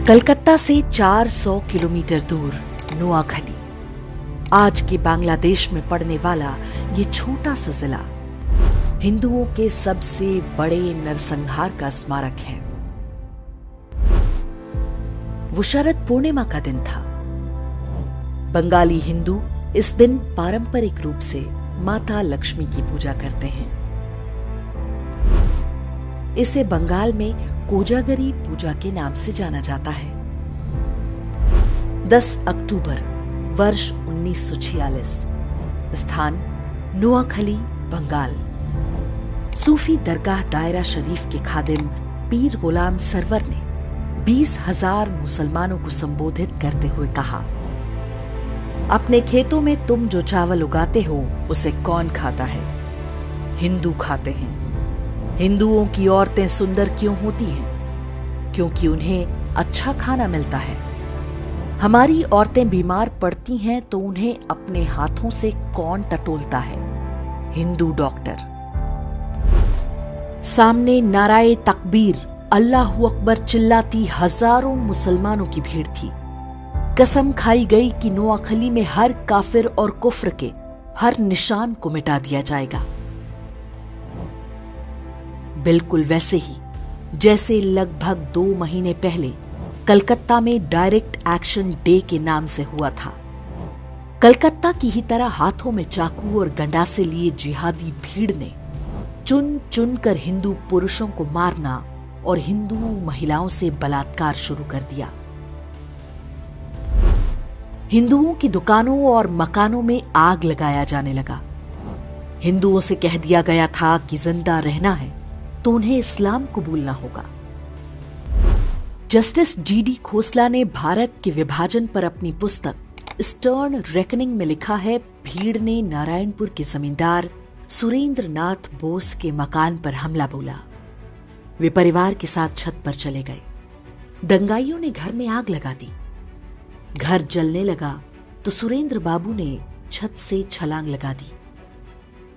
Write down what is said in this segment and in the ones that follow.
कलकत्ता से 400 किलोमीटर दूर नोआखली, आज के बांग्लादेश में पड़ने वाला ये छोटा सा जिला हिंदुओं के सबसे बड़े नरसंहार का स्मारक है। वो शरद पूर्णिमा का दिन था। बंगाली हिंदू इस दिन पारंपरिक रूप से माता लक्ष्मी की पूजा करते हैं। इसे बंगाल में कोजागरी पूजा के नाम से जाना जाता है। 10 अक्टूबर वर्ष 1946, स्थान नोआखली, बंगाल। सूफी दरगाह दायरा शरीफ के खादिम पीर गुलाम सरवर ने 20,000 मुसलमानों को संबोधित करते हुए कहा, अपने खेतों में तुम जो चावल उगाते हो उसे कौन खाता है? हिंदू खाते हैं। हिंदुओं की औरतें सुंदर क्यों होती हैं? क्योंकि उन्हें अच्छा खाना मिलता है। हमारी औरतें बीमार पड़ती हैं तो उन्हें अपने हाथों से कौन टटोलता है? हिंदू डॉक्टर। सामने नाराए तकबीर, अल्लाहू अकबर चिल्लाती हजारों मुसलमानों की भीड़ थी। कसम खाई गई कि नोआखली में हर काफिर और कुफ्र के हर निशान को मिटा दिया जाएगा। बिल्कुल वैसे ही जैसे लगभग 2 महीने पहले कलकत्ता में डायरेक्ट एक्शन डे के नाम से हुआ था। कलकत्ता की ही तरह हाथों में चाकू और गंडासे लिए जिहादी भीड़ ने चुन चुन कर हिंदू पुरुषों को मारना और हिंदू महिलाओं से बलात्कार शुरू कर दिया। हिंदुओं की दुकानों और मकानों में आग लगाया जाने लगा। हिंदुओं से कह दिया गया था कि जिंदा रहना है तो उन्हें इस्लाम कबूलना होगा। जस्टिस जीडी खोसला ने भारत के विभाजन पर अपनी पुस्तक स्टर्न रेकनिंग में लिखा है, भीड़ ने नारायणपुर के जमींदार सुरेंद्र नाथ बोस के मकान पर हमला बोला। वे परिवार के साथ छत पर चले गए। दंगाइयों ने घर में आग लगा दी। घर जलने लगा तो सुरेंद्र बाबू ने छत से छलांग लगा दी।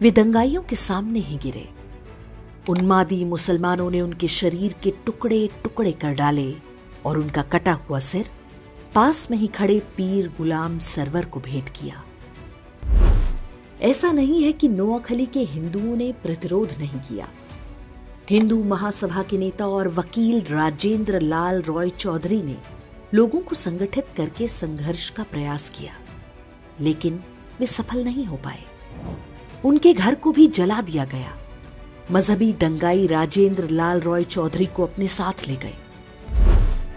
वे दंगाइयों के सामने ही गिरे। उन्मादी मुसलमानों ने उनके शरीर के टुकड़े टुकड़े कर डाले और उनका कटा हुआ सिर पास में ही खड़े पीर गुलाम सरवर को भेंट किया। ऐसा नहीं है कि नोआखली के हिंदुओं ने प्रतिरोध नहीं किया। हिंदू महासभा के नेता और वकील राजेंद्र लाल रॉय चौधरी ने लोगों को संगठित करके संघर्ष का प्रयास किया, लेकिन वे सफल नहीं हो पाए। उनके घर को भी जला दिया गया। मजहबी दंगाई राजेंद्र लाल रॉय चौधरी को अपने साथ ले गए।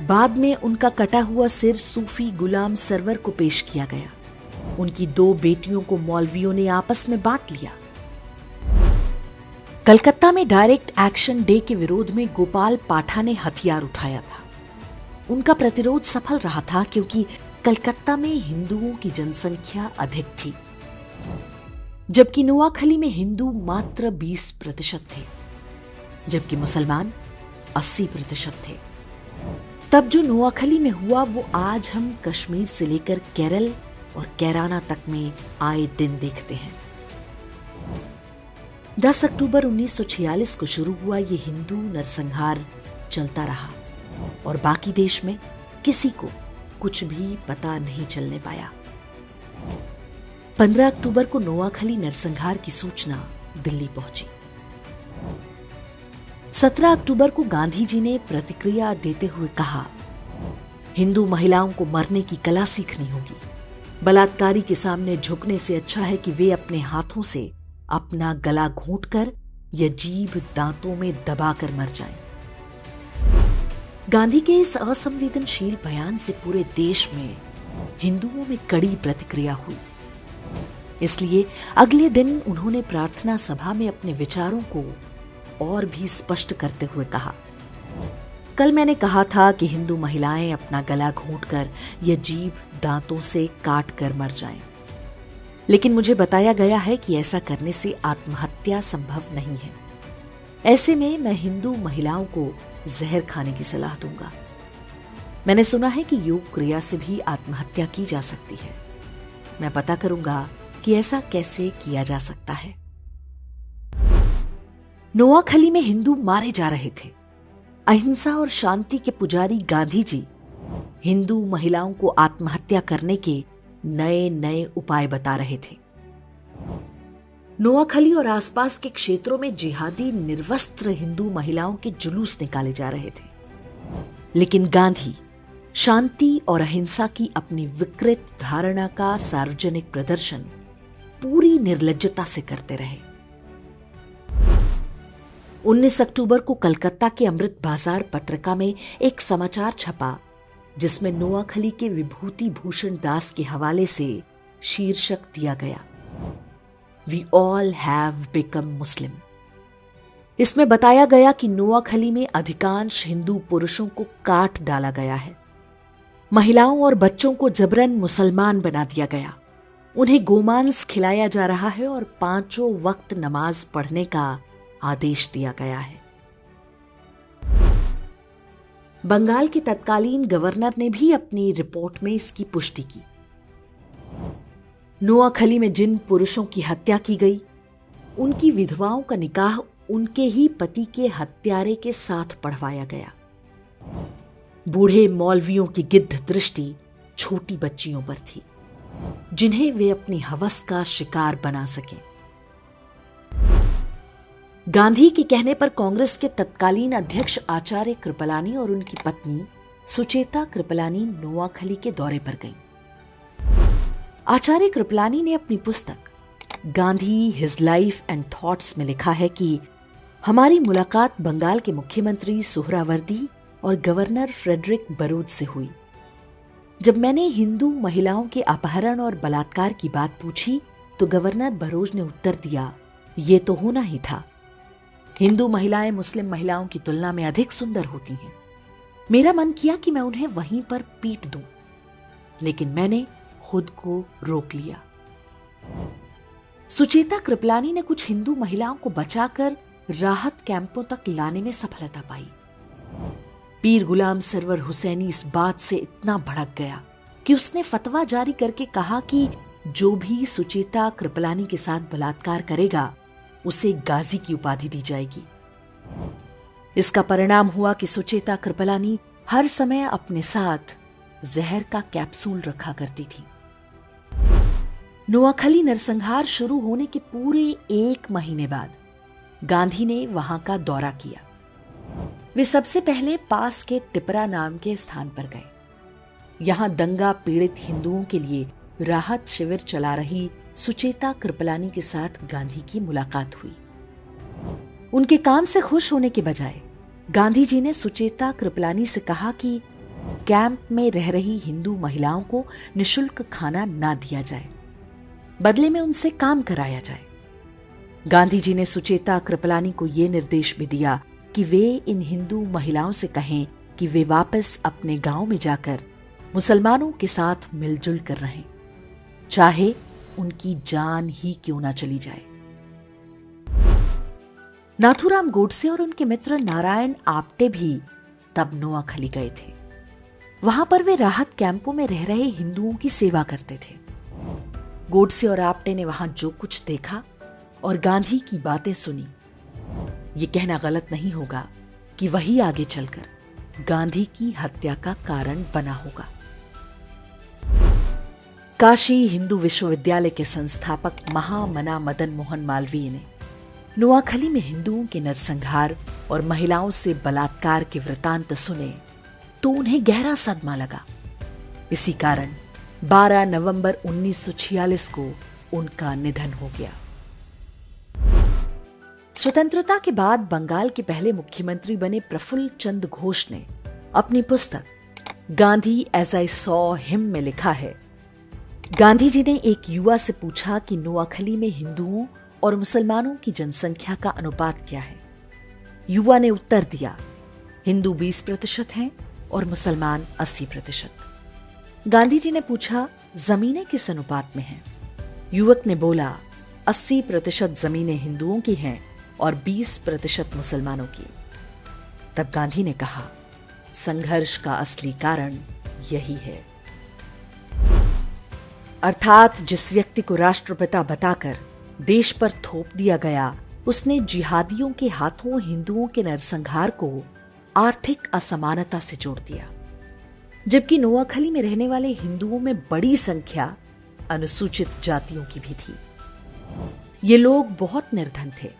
बाद में उनका कटा हुआ सिर सूफी गुलाम सरवर को पेश किया गया। उनकी 2 बेटियों को मौलवियों ने आपस में बांट लिया। कलकत्ता में डायरेक्ट एक्शन डे के विरोध में गोपाल पाठा ने हथियार उठाया था। उनका प्रतिरोध सफल रहा था क्योंकि कलकत्ता में हिंदुओं की जनसंख्या अधिक थी, जबकि नोआखली में हिंदू मात्र 20% थे, जबकि मुसलमान 80% थे। तब जो नोआखली में हुआ वो आज हम कश्मीर से लेकर केरल और कैराना तक में आए दिन देखते हैं। 10 अक्टूबर 1946 को शुरू हुआ ये हिंदू नरसंहार चलता रहा और बाकी देश में किसी को कुछ भी पता नहीं चलने पाया। 15 अक्टूबर को नोआखली नरसंहार की सूचना दिल्ली पहुंची। 17 अक्टूबर को गांधी जी ने प्रतिक्रिया देते हुए कहा, हिंदू महिलाओं को मरने की कला सीखनी होगी। बलात्कारी के सामने झुकने से अच्छा है कि वे अपने हाथों से अपना गला घोंटकर या जीभ दांतों में दबाकर मर जाएं। गांधी के इस असंवेदनशील बयान से पूरे देश में हिंदुओं में कड़ी प्रतिक्रिया हुई। इसलिए अगले दिन उन्होंने प्रार्थना सभा में अपने विचारों को और भी स्पष्ट करते हुए कहा, कल मैंने कहा था कि हिंदू महिलाएं अपना गला घोंटकर या जीभ दांतों से काट कर मर जाएं, लेकिन मुझे बताया गया है कि ऐसा करने से आत्महत्या संभव नहीं है। ऐसे में मैं हिंदू महिलाओं को जहर खाने की सलाह दूंगा। मैंने सुना है कि योग क्रिया से भी आत्महत्या की जा सकती है। मैं पता करूंगा कि ऐसा कैसे किया जा सकता है। नोआखली में हिंदू मारे जा रहे थे। अहिंसा और शांति के पुजारी गांधी जी हिंदू महिलाओं को आत्महत्या करने के नए नए उपाय बता रहे थे। नोआखली और आसपास के क्षेत्रों में जिहादी निर्वस्त्र हिंदू महिलाओं के जुलूस निकाले जा रहे थे, लेकिन गांधी शांति और अहिंसा की अपनी विकृत धारणा का सार्वजनिक प्रदर्शन पूरी निर्लज्जता से करते रहे। 19 अक्टूबर को कलकत्ता के अमृत बाजार पत्रिका में एक समाचार छपा जिसमें नोआखली के विभूति भूषण दास के हवाले से शीर्षक दिया गया, वी ऑल हैव बिकम मुस्लिम। इसमें बताया गया कि नोआखली में अधिकांश हिंदू पुरुषों को काट डाला गया है, महिलाओं और बच्चों को जबरन मुसलमान बना दिया गया, उन्हें गोमांस खिलाया जा रहा है और 5 वक्त नमाज पढ़ने का आदेश दिया गया है। बंगाल के तत्कालीन गवर्नर ने भी अपनी रिपोर्ट में इसकी पुष्टि की। नोआखली में जिन पुरुषों की हत्या की गई, उनकी विधवाओं का निकाह उनके ही पति के हत्यारे के साथ पढ़वाया गया। बूढ़े मौलवियों की गिद्ध दृष्टि छोटी बच्चियों पर थी, जिन्हें वे अपनी हवस का शिकार बना सकें। गांधी के कहने पर कांग्रेस के तत्कालीन अध्यक्ष आचार्य कृपलानी और उनकी पत्नी सुचेता कृपलानी नोआखली के दौरे पर गईं। आचार्य कृपलानी ने अपनी पुस्तक Gandhi his life and thoughts में लिखा है कि हमारी मुलाकात बंगाल के मुख्यमंत्री सुहरावर्दी और गवर्नर फ्रेडरिक बरूच से हुई। जब मैंने हिंदू महिलाओं के अपहरण और बलात्कार की बात पूछी तो गवर्नर बरूच ने उत्तर दिया, ये तो होना ही था। हिंदू महिलाएं मुस्लिम महिलाओं की तुलना में अधिक सुंदर होती हैं। मेरा मन किया कि मैं उन्हें वहीं पर पीट दूं, लेकिन मैंने खुद को रोक लिया। सुचेता कृपलानी ने कुछ हिंदू महिलाओं को बचाकर राहत कैंपों तक लाने में सफलता पाई। पीर गुलाम सरवर हुसैनी इस बात से इतना भड़क गया कि उसने फतवा जारी करके कहा कि जो भी सुचेता कृपलानी के साथ बलात्कार करेगा उसे गाजी की उपाधि दी जाएगी। इसका परिणाम हुआ कि सुचेता कृपलानी हर समय अपने साथ जहर का कैप्सूल रखा करती थी। नोआखली नरसंहार शुरू होने के पूरे 1 महीने बाद गांधी ने वहां का दौरा किया। वे सबसे पहले पास के तिपरा नाम के स्थान पर गए। यहां दंगा पीड़ित हिंदुओं के लिए राहत शिविर चला रही सुचेता कृपलानी के साथ गांधी की मुलाकात हुई। उनके काम से खुश होने के बजाय गांधी जी ने सुचेता कृपलानी से कहा कि कैंप में रह रही हिंदू महिलाओं को निशुल्क खाना ना दिया जाए, बदले में उनसे काम कराया जाए। गांधी जी ने सुचेता कृपलानी को यह निर्देश भी दिया कि वे इन हिंदू महिलाओं से कहें कि वे वापस अपने गांव में जाकर मुसलमानों के साथ मिलजुल कर रहें, चाहे उनकी जान ही क्यों ना चली जाए। नाथूराम गोडसे और उनके मित्र नारायण आप्टे भी तब नोआखली गए थे। वहां पर वे राहत कैंपों में रह रहे हिंदुओं की सेवा करते थे। गोडसे और आप्टे ने वहां जो कुछ देखा और गांधी की बातें सुनी, ये कहना गलत नहीं होगा कि वही आगे चलकर गांधी की हत्या का कारण बना होगा। काशी हिंदू विश्वविद्यालय के संस्थापक महामना मदन मोहन मालवीय ने नोआखली में हिंदुओं के नरसंहार और महिलाओं से बलात्कार के वृतांत सुने तो उन्हें गहरा सदमा लगा। इसी कारण 12 नवंबर 1946 को उनका निधन हो गया। स्वतंत्रता के बाद बंगाल के पहले मुख्यमंत्री बने प्रफुल्ल चंद्र घोष ने अपनी पुस्तक Gandhi as I saw him में लिखा है, गांधी जी ने एक युवा से पूछा कि नोआखली में हिंदुओं और मुसलमानों की जनसंख्या का अनुपात क्या है। युवा ने उत्तर दिया, हिंदू 20% हैं और मुसलमान 80%। गांधी जी ने पूछा, जमीनें किस अनुपात में हैं? युवक ने बोला, 80% जमीनें हिंदुओं की हैं और 20% मुसलमानों की। तब गांधी ने कहा, संघर्ष का असली कारण यही है। अर्थात जिस व्यक्ति को राष्ट्रपिता बताकर देश पर थोप दिया गया, उसने जिहादियों के हाथों हिंदुओं के नरसंहार को आर्थिक असमानता से जोड़ दिया। जबकि नोआखली में रहने वाले हिंदुओं में बड़ी संख्या अनुसूचित जातियों की भी थी। ये लोग बहुत निर्धन थे।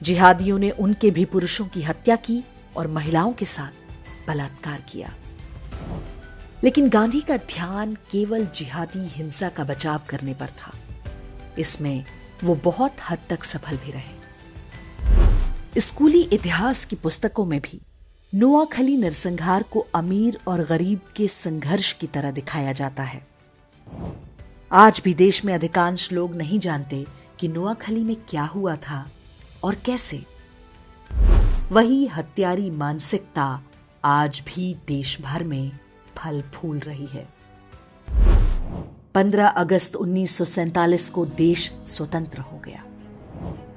जिहादियों ने उनके भी पुरुषों की हत्या की और महिलाओं के साथ बलात्कार किया। लेकिन गांधी का ध्यान केवल जिहादी हिंसा का बचाव करने पर था। इसमें वो बहुत हद तक सफल भी रहे। स्कूली इतिहास की पुस्तकों में भी नोआखली नरसंहार को अमीर और गरीब के संघर्ष की तरह दिखाया जाता है। आज भी देश में अधिकांश लोग नहीं जानते कि नोआखली में क्या हुआ था और कैसे। वही हत्यारी मानसिकता आज भी देश भर में फल फूल रही है। 15 अगस्त 1947 को देश स्वतंत्र हो गया।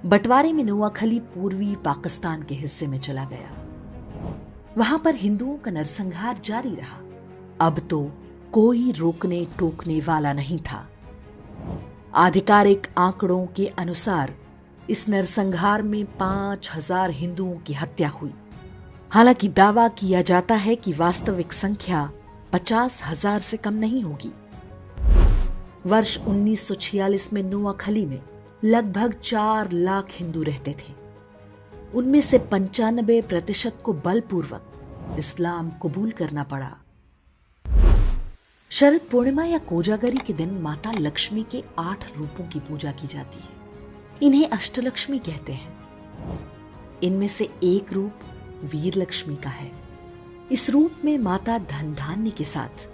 बंटवारे में नोआखली पूर्वी पाकिस्तान के हिस्से में चला गया। वहां पर हिंदुओं का नरसंहार जारी रहा। अब तो कोई रोकने टोकने वाला नहीं था। आधिकारिक आंकड़ों के अनुसार इस नरसंहार में 5000 हिंदुओं की हत्या हुई। हालांकि दावा किया जाता है कि वास्तविक संख्या 50,000 से कम नहीं होगी। वर्ष 1946 में नोआखली में लगभग 4 लाख हिंदू रहते थे। उनमें से 95% को बलपूर्वक इस्लाम कबूल करना पड़ा। शरद पूर्णिमा या कोजागरी के दिन माता लक्ष्मी के 8 रूपों की पूजा की जाती है। इन्हें अष्टलक्ष्मी कहते हैं। इनमें से एक रूप वीर लक्ष्मी का है। इस रूप में माता धन धान्य के साथ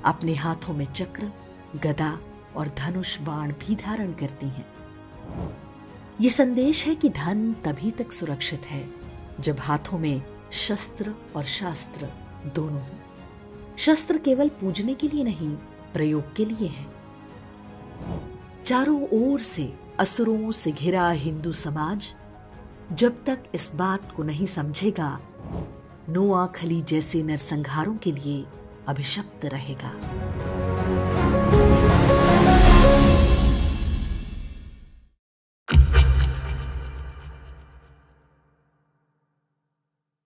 अपने हाथों में चक्र, गदा और धनुष बाण भी धारण करती हैं। ये संदेश है कि धन तभी तक सुरक्षित है जब हाथों में शस्त्र और शास्त्र दोनों हों। शस्त्र केवल पूजने के लिए नहीं, प्रयोग के लिए है। चारों ओर से असुरों से घिरा हिंदू समाज जब तक इस बात को नहीं समझेगा, नोआखली जैसे नरसंहारों के लिए अभिशप्त रहेगा।